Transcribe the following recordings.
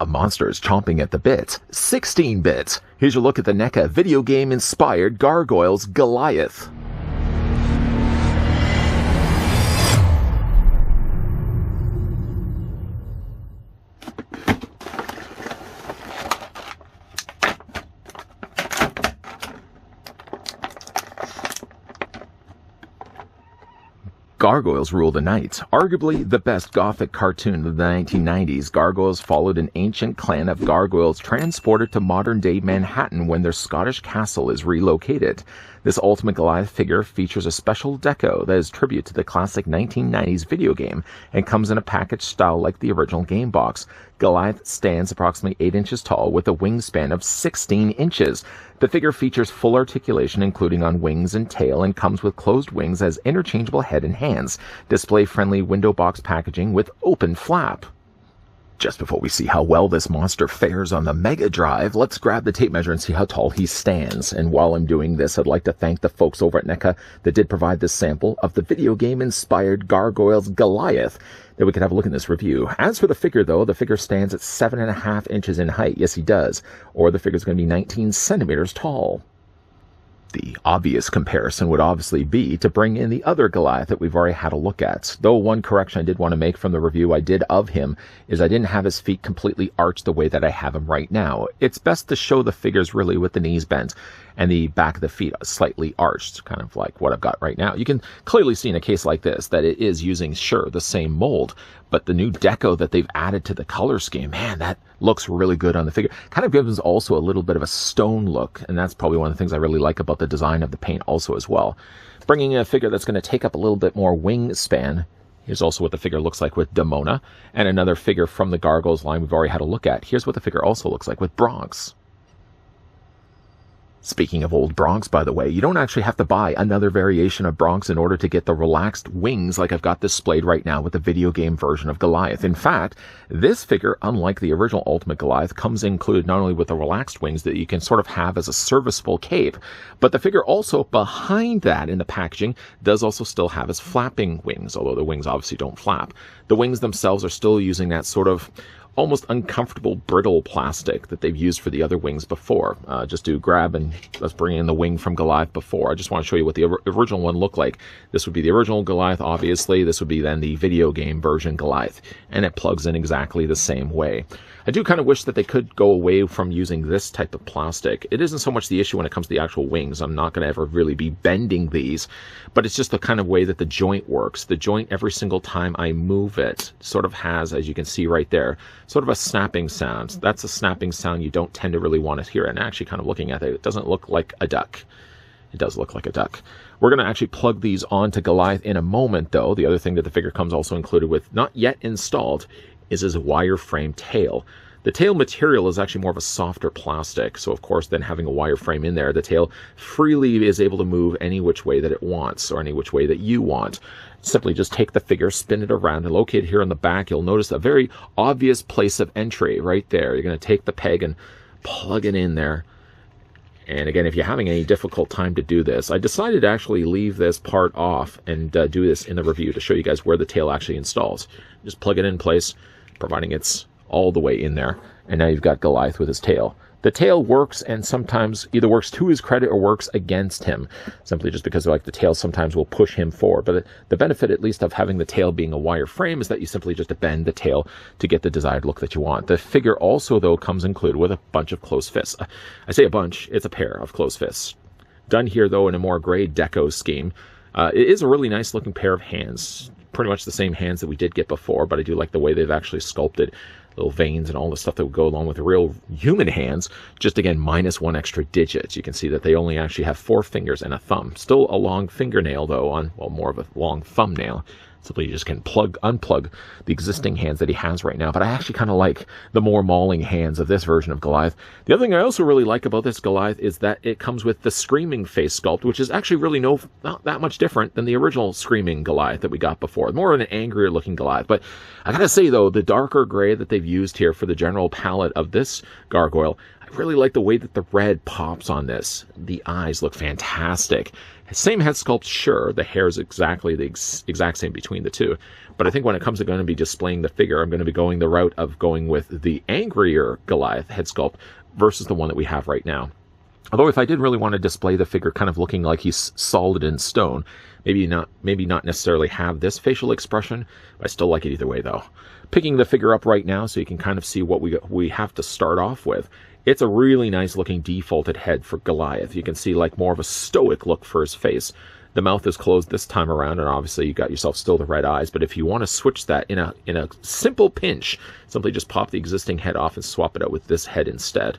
A monster is chomping at the bit. 16 bits. Here's your look at the NECA video game-inspired Gargoyles Goliath. Gargoyles rule the night. Arguably the best gothic cartoon of the 1990s, Gargoyles followed an ancient clan of gargoyles transported to modern-day Manhattan when their Scottish castle is relocated. This Ultimate Goliath figure features a special deco that is tribute to the classic 1990s video game and comes in a package style like the original game box. Goliath stands approximately 8 inches tall with a wingspan of 16 inches. The figure features full articulation including on wings and tail and comes with closed wings as interchangeable head and hands. Display-friendly window box packaging with open flap. Just before we see how well this monster fares on the Mega Drive, let's grab the tape measure and see how tall he stands. And while I'm doing this, I'd like to thank the folks over at NECA that did provide this sample of the video game-inspired Gargoyles Goliath, that we could have a look in this review. As for the figure, though, the figure stands at 7.5 inches in height. Yes, he does. Or the figure's going to be 19 centimeters tall. The obvious comparison would obviously be to bring in the other Goliath that we've already had a look at. Though one correction I did want to make from the review I did of him is I didn't have his feet completely arched the way that I have him right now. It's best to show the figures really with the knees bent and the back of the feet slightly arched, kind of like what I've got right now. You can clearly see in a case like this that it is using, sure, the same mold, but the new deco that they've added to the color scheme, man, that looks really good on the figure. Kind of gives also a little bit of a stone look, and that's probably one of the things I really like about the design of the paint also as well. Bringing in a figure that's going to take up a little bit more wingspan. Here's also what the figure looks like with Dăvᴉous, and another figure from the Gargoyles line we've already had a look at. Here's what the figure also looks like with Bronx. Speaking of old Bronx, by the way, you don't actually have to buy another variation of Bronx in order to get the relaxed wings like I've got displayed right now with the video game version of Goliath. In fact, this figure, unlike the original Ultimate Goliath, comes included not only with the relaxed wings that you can sort of have as a serviceable cape, but the figure also behind that in the packaging does also still have his flapping wings, although the wings obviously don't flap. The wings themselves are still using that sort of almost uncomfortable brittle plastic that they've used for the other wings before. Just to grab and let's bring in the wing from Goliath before. I just want to show you what the original one looked like. This would be the original Goliath, obviously. This would be then the video game version Goliath, and it plugs in exactly the same way. I do kind of wish that they could go away from using this type of plastic. It isn't so much the issue when it comes to the actual wings. I'm not going to ever really be bending these, but it's just the kind of way that the joint works. The joint, every single time I move it, sort of has, as you can see right there, sort of a snapping sound. That's a snapping sound you don't tend to really want to hear. And actually kind of looking at it, it doesn't look like a duck. It does look like a duck. We're going to actually plug these onto Goliath in a moment, though. The other thing that the figure comes also included with, not yet installed, is his wireframe tail. The tail material is actually more of a softer plastic, so of course then having a wireframe in there, the tail freely is able to move any which way that it wants, or any which way that you want. Simply just take the figure, spin it around, and locate here on the back, you'll notice a very obvious place of entry right there. You're going to take the peg and plug it in there. And again, if you're having any difficult time to do this, I decided to actually leave this part off and do this in the review to show you guys where the tail actually installs. Just plug it in place, providing it's all the way in there. And now you've got Goliath with his tail. The tail works, and sometimes either works to his credit or works against him, simply just because like the tail sometimes will push him forward. But the benefit, at least, of having the tail being a wire frame is that you simply just bend the tail to get the desired look that you want. The figure also, though, comes included with a bunch of closed fists. I say a bunch, it's a pair of closed fists. Done here, though, in a more gray deco scheme. It is a really nice looking pair of hands. Pretty much the same hands that we did get before, but I do like the way they've actually sculpted little veins and all the stuff that would go along with the real human hands, just again minus one extra digit. You can see that they only actually have 4 fingers and a thumb. Still a long fingernail, though, on, well, more of a long thumbnail. Simply you just can unplug the existing hands that he has right now. But I actually kind of like the more mauling hands of this version of Goliath. The other thing I also really like about this Goliath is that it comes with the Screaming face sculpt, which is actually really not that much different than the original Screaming Goliath that we got before. More of an angrier looking Goliath. But I gotta say, though, the darker gray that they've used here for the general palette of this gargoyle, I really like the way that the red pops on this. The eyes look fantastic. Same head sculpt, sure, the hair is exactly the exact same between the two. But I think when it comes to going to be displaying the figure, I'm going to be going the route of going with the angrier Goliath head sculpt versus the one that we have right now. Although if I did really want to display the figure kind of looking like he's solid in stone, maybe not necessarily have this facial expression, but I still like it either way though. Picking the figure up right now so you can kind of see what we have to start off with. It's a really nice looking defaulted head for Goliath. You can see like more of a stoic look for his face. The mouth is closed this time around, and obviously you got yourself still the red eyes, but if you want to switch that in a simple pinch, simply just pop the existing head off and swap it out with this head instead.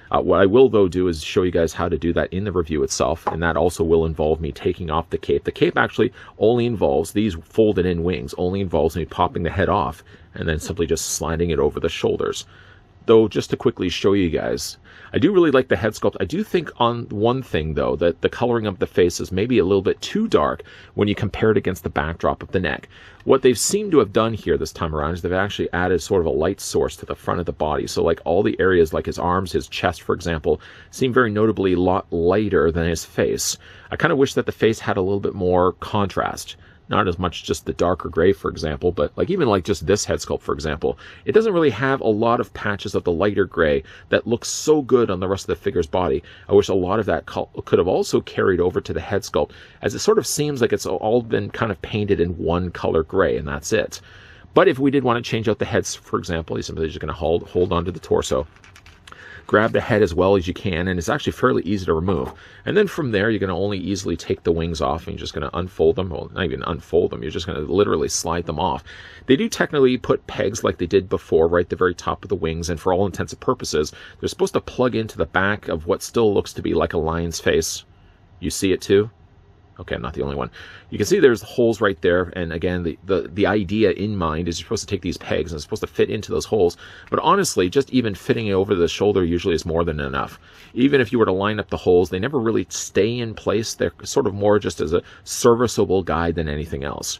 What I will, though, do is show you guys how to do that in the review itself, and that also will involve me taking off the cape. The cape actually only involves, these folded-in wings, only involves me popping the head off and then simply just sliding it over the shoulders. Though, just to quickly show you guys, I do really like the head sculpt. I do think on one thing, though, that the coloring of the face is maybe a little bit too dark when you compare it against the backdrop of the neck. What they've seemed to have done here this time around is they've actually added sort of a light source to the front of the body. So like all the areas like his arms, his chest, for example, seem very notably a lot lighter than his face. I kind of wish that the face had a little bit more contrast. Not as much just the darker gray, for example, but like even like just this head sculpt, for example, it doesn't really have a lot of patches of the lighter gray that looks so good on the rest of the figure's body. I wish a lot of that could have also carried over to the head sculpt, as it sort of seems like it's all been kind of painted in one color gray, and that's it. But if we did want to change out the heads, for example, you're simply just going to hold onto the torso. Grab the head as well as you can, and it's actually fairly easy to remove. And then from there, you're going to only easily take the wings off, and you're just going to unfold them. Well, not even unfold them, you're just going to literally slide them off. They do technically put pegs like they did before right at the very top of the wings, and for all intents and purposes, they're supposed to plug into the back of what still looks to be like a lion's face. You see it too? Okay, I'm not the only one. You can see there's holes right there, and again, the idea in mind is you're supposed to take these pegs and it's supposed to fit into those holes, but honestly, just even fitting it over the shoulder usually is more than enough. Even if you were to line up the holes, they never really stay in place. They're sort of more just as a serviceable guide than anything else.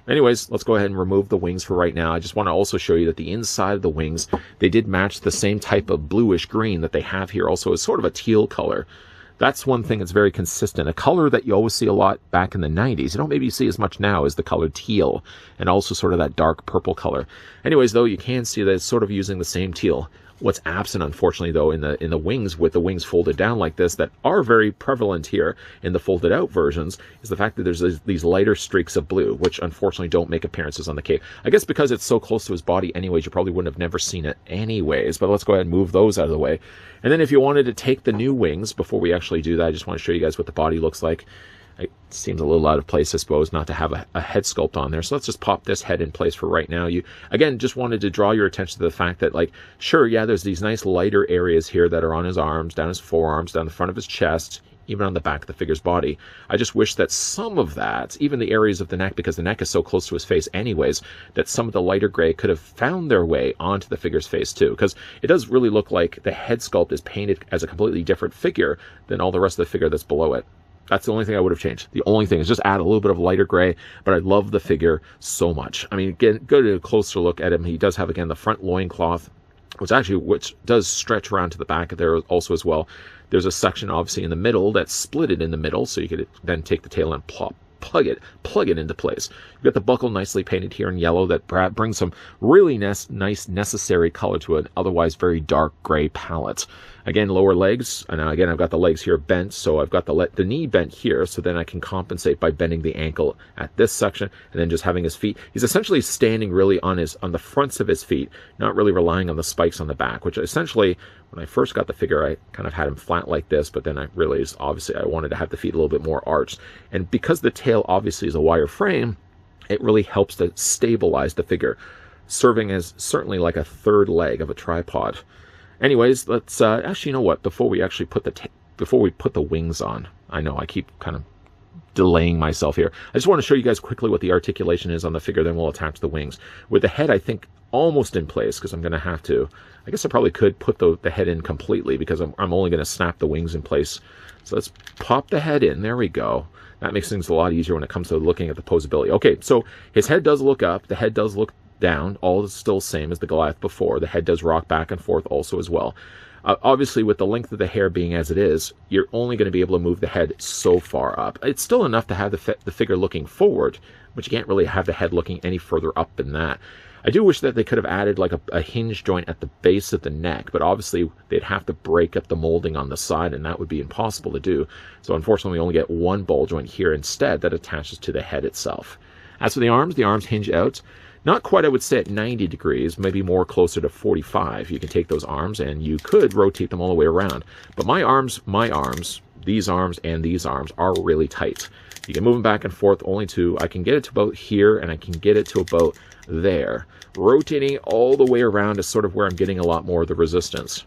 Anyways, let's go ahead and remove the wings for right now. I just want to also show you that the inside of the wings, they did match the same type of bluish green that they have here also. It's sort of a teal color. That's one thing that's very consistent. A color that you always see a lot back in the 90s. You don't maybe see as much now is the color teal, and also sort of that dark purple color. Anyways, though, you can see that it's sort of using the same teal. What's absent, unfortunately, though, in the wings, with the wings folded down like this, that are very prevalent here in the folded out versions, is the fact that there's these lighter streaks of blue, which unfortunately don't make appearances on the cape. I guess because it's so close to his body anyways, you probably wouldn't have never seen it anyways, but let's go ahead and move those out of the way. And then if you wanted to take the new wings, before we actually do that, I just want to show you guys what the body looks like. It seems a little out of place, I suppose, not to have a head sculpt on there. So let's just pop this head in place for right now. You, again, just wanted to draw your attention to the fact that, like, sure, yeah, there's these nice lighter areas here that are on his arms, down his forearms, down the front of his chest, even on the back of the figure's body. I just wish that some of that, even the areas of the neck, because the neck is so close to his face anyways, that some of the lighter gray could have found their way onto the figure's face too, because it does really look like the head sculpt is painted as a completely different figure than all the rest of the figure that's below it. That's the only thing I would have changed. The only thing is just add a little bit of lighter gray, but I love the figure so much. I mean, again, go to a closer look at him. He does have, again, the front loincloth, which does stretch around to the back there also as well. There's a section, obviously, in the middle that's split it in the middle, so you could then take the tail and plug it into place. You've got the buckle nicely painted here in yellow that brings some really nice necessary color to an otherwise very dark gray palette. Again, lower legs, and again, I've got the legs here bent, so I've got the knee bent here, so then I can compensate by bending the ankle at this section, and then just having his feet. He's essentially standing really on the fronts of his feet, not really relying on the spikes on the back, which essentially, when I first got the figure, I kind of had him flat like this, but then I realized, obviously, I wanted to have the feet a little bit more arched. And because the tail obviously is a wire frame, it really helps to stabilize the figure, serving as certainly like a third leg of a tripod. Anyways, let's actually, you know what? Before we actually put the wings on, I know I keep kind of delaying myself here. I just want to show you guys quickly what the articulation is on the figure. Then we'll attach the wings with the head. I think almost in place, because I'm going to have to. I guess I probably could put the head in completely, because I'm only going to snap the wings in place. So let's pop the head in. There we go. That makes things a lot easier when it comes to looking at the posability. Okay, so his head does look up. The head does look down, all is still same as the Goliath before. The head does rock back and forth also as well. Obviously, with the length of the hair being as it is, you're only going to be able to move the head so far up. It's still enough to have the figure looking forward, but you can't really have the head looking any further up than that. I do wish that they could have added like a hinge joint at the base of the neck, but obviously they'd have to break up the molding on the side, and that would be impossible to do. So unfortunately, we only get one ball joint here instead that attaches to the head itself. As for the arms hinge out. Not quite, I would say, at 90 degrees, maybe more closer to 45. You can take those arms and you could rotate them all the way around. But my arms, these arms, and these arms are really tight. You can move them back and forth only to, I can get it to about here and I can get it to about there. Rotating all the way around is sort of where I'm getting a lot more of the resistance.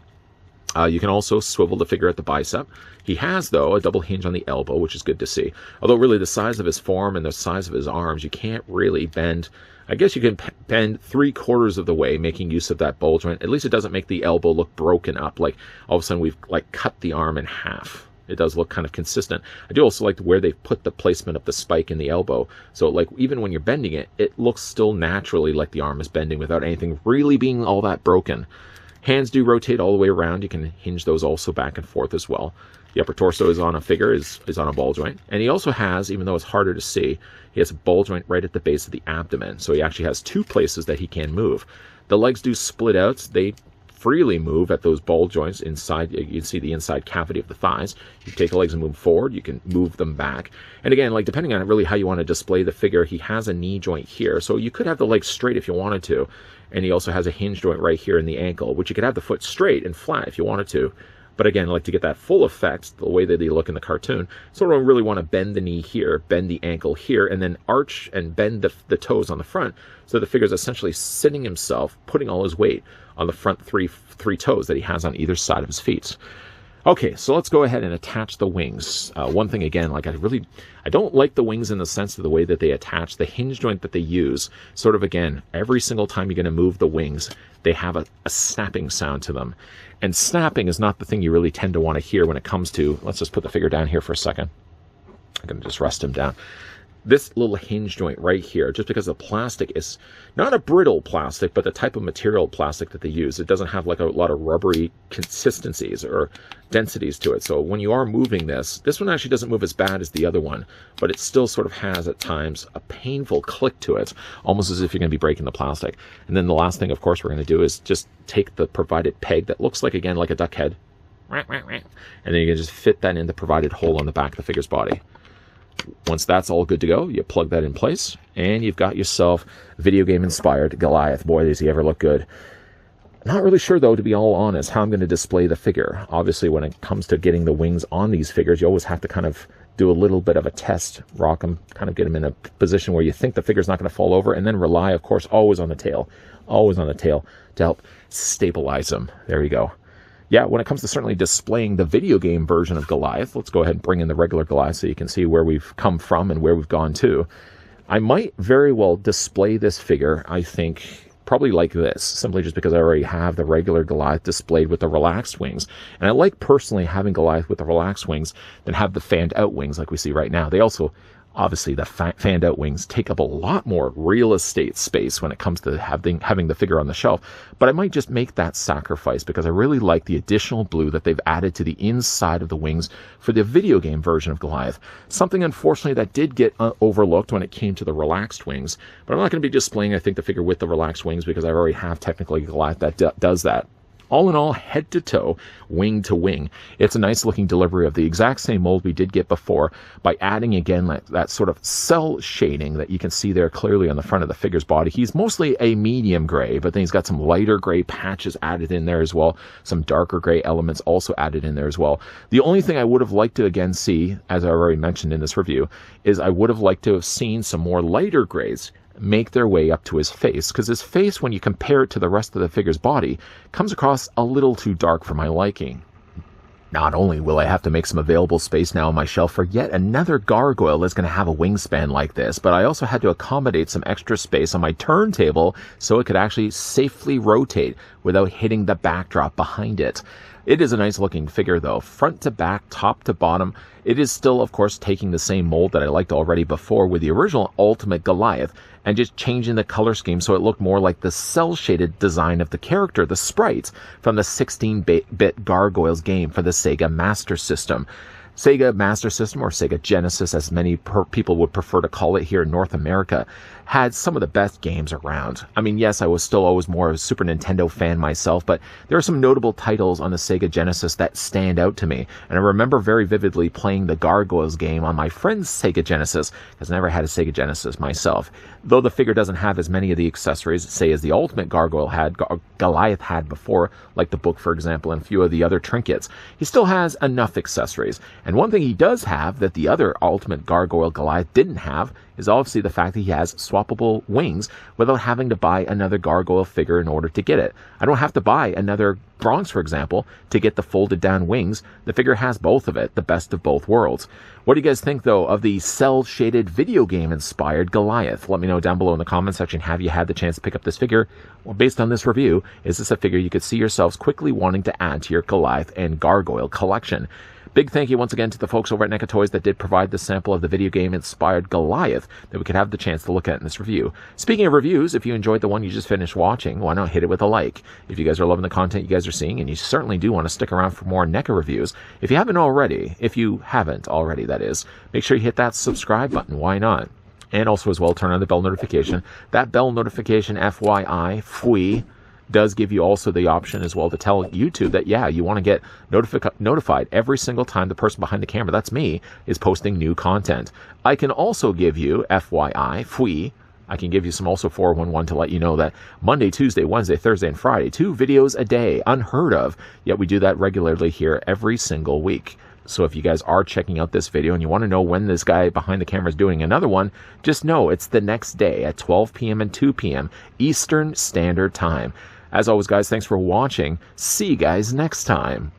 You can also swivel the figure at the bicep. He has, though, a double hinge on the elbow, which is good to see. Although really the size of his form and the size of his arms, you can't really bend. I guess you can bend 3/4 of the way, making use of that ball joint. At least it doesn't make the elbow look broken up, like all of a sudden we've like cut the arm in half. It does look kind of consistent. I do also like where they've put the placement of the spike in the elbow. So like even when you're bending it, it looks still naturally like the arm is bending without anything really being all that broken. Hands do rotate all the way around. You can hinge those also back and forth as well. The upper torso is on a figure, is on a ball joint. And he also has, even though it's harder to see, he has a ball joint right at the base of the abdomen. So he actually has two places that he can move. The legs do split out. They freely move at those ball joints inside. You can see the inside cavity of the thighs. You take the legs and move forward. You can move them back. And again, like depending on really how you want to display the figure, he has a knee joint here. So you could have the legs straight if you wanted to. And he also has a hinge joint right here in the ankle, which you could have the foot straight and flat if you wanted to. But again, like to get that full effect, the way that they look in the cartoon, sort of really want to bend the knee here, bend the ankle here, and then arch and bend the toes on the front. So the figure's essentially sitting himself, putting all his weight on the front three toes that he has on either side of his feet. Okay, so let's go ahead and attach the wings. One thing again, like I don't like the wings in the sense of the way that they attach, the hinge joint that they use. Sort of again, every single time you're going to move the wings, they have a snapping sound to them. And snapping is not the thing you really tend to want to hear when it comes to, let's just put the figure down here for a second. I'm going to just rest him down. This little hinge joint right here, just because the plastic is not a brittle plastic, but the type of material plastic that they use, it doesn't have like a lot of rubbery consistencies or densities to it. So when you are moving this one actually doesn't move as bad as the other one, but it still sort of has at times a painful click to it, almost as if you're going to be breaking the plastic. And then the last thing, of course, we're going to do is just take the provided peg that looks like, again, like a duck head, and then you can just fit that in the provided hole on the back of the figure's body. Once that's all good to go, you plug that in place, and you've got yourself video game-inspired Goliath. Boy, does he ever look good. Not really sure, though, to be all honest, how I'm going to display the figure. Obviously, when it comes to getting the wings on these figures, you always have to kind of do a little bit of a test, rock them, kind of get them in a position where you think the figure's not going to fall over, and then rely, of course, always on the tail to help stabilize them. There you go. Yeah, when it comes to certainly displaying the video game version of Goliath, let's go ahead and bring in the regular Goliath so you can see where we've come from and where we've gone to. I might very well display this figure, I think, probably like this, simply just because I already have the regular Goliath displayed with the relaxed wings. And I like personally having Goliath with the relaxed wings than have the fanned out wings like we see right now. They also, obviously, the fanned out wings take up a lot more real estate space when it comes to having the figure on the shelf. But I might just make that sacrifice because I really like the additional blue that they've added to the inside of the wings for the video game version of Goliath. Something, unfortunately, that did get overlooked when it came to the relaxed wings. But I'm not going to be displaying, I think, the figure with the relaxed wings because I already have technically Goliath that does that. All in all, head to toe, wing to wing, it's a nice looking delivery of the exact same mold we did get before by adding again that sort of cell shading that you can see there clearly on the front of the figure's body. He's mostly a medium gray, but then he's got some lighter gray patches added in there as well. Some darker gray elements also added in there as well. The only thing I would have liked to again see, as I already mentioned in this review, is I would have liked to have seen some more lighter grays make their way up to his face, because his face, when you compare it to the rest of the figure's body, comes across a little too dark for my liking. Not only will I have to make some available space now on my shelf for yet another gargoyle that's going to have a wingspan like this, but I also had to accommodate some extra space on my turntable so it could actually safely rotate without hitting the backdrop behind it. It is a nice looking figure though, front to back, top to bottom. It is still, of course, taking the same mold that I liked already before with the original Ultimate Goliath, and just changing the color scheme so it looked more like the cel-shaded design of the character, the sprites, from the 16-bit Gargoyles game for the Sega Master System. Sega Master System, or Sega Genesis as many people would prefer to call it here in North America, had some of the best games around. I mean, yes, I was still always more of a Super Nintendo fan myself, but there are some notable titles on the Sega Genesis that stand out to me. And I remember very vividly playing the Gargoyles game on my friend's Sega Genesis, because I never had a Sega Genesis myself. Though the figure doesn't have as many of the accessories, say, as the Ultimate Gargoyle had, Goliath had before, like the book, for example, and a few of the other trinkets, he still has enough accessories. And one thing he does have that the other Ultimate Gargoyle Goliath didn't have is obviously the fact that he has swappable wings without having to buy another gargoyle figure in order to get it. I don't have to buy another Bronx, for example, to get the folded down wings. The figure has both of it, the best of both worlds. What do you guys think, though, of the cel-shaded video game inspired Goliath? Let me know down below in the comment section. Have you had the chance to pick up this figure? Well, based on this review, is this a figure you could see yourselves quickly wanting to add to your Goliath and Gargoyle collection? Big thank you once again to the folks over at NECA Toys that did provide the sample of the video game inspired Goliath that we could have the chance to look at in this review. Speaking of reviews, if you enjoyed the one you just finished watching, why not hit it with a like? If you guys are loving the content you guys are seeing, and you certainly do want to stick around for more NECA reviews, if you haven't already, that is, make sure you hit that subscribe button. Why not? And also as well, turn on the bell notification. That bell notification, FYI, does give you also the option as well to tell YouTube that, yeah, you want to get notified every single time the person behind the camera, that's me, is posting new content. I can also give you, FYI, I can give you some also 411 to let you know that Monday, Tuesday, Wednesday, Thursday, and Friday, 2 videos a day, unheard of, yet we do that regularly here every single week. So if you guys are checking out this video and you want to know when this guy behind the camera is doing another one, just know it's the next day at 12 p.m. and 2 p.m. Eastern Standard Time. As always, guys, thanks for watching. See you guys next time.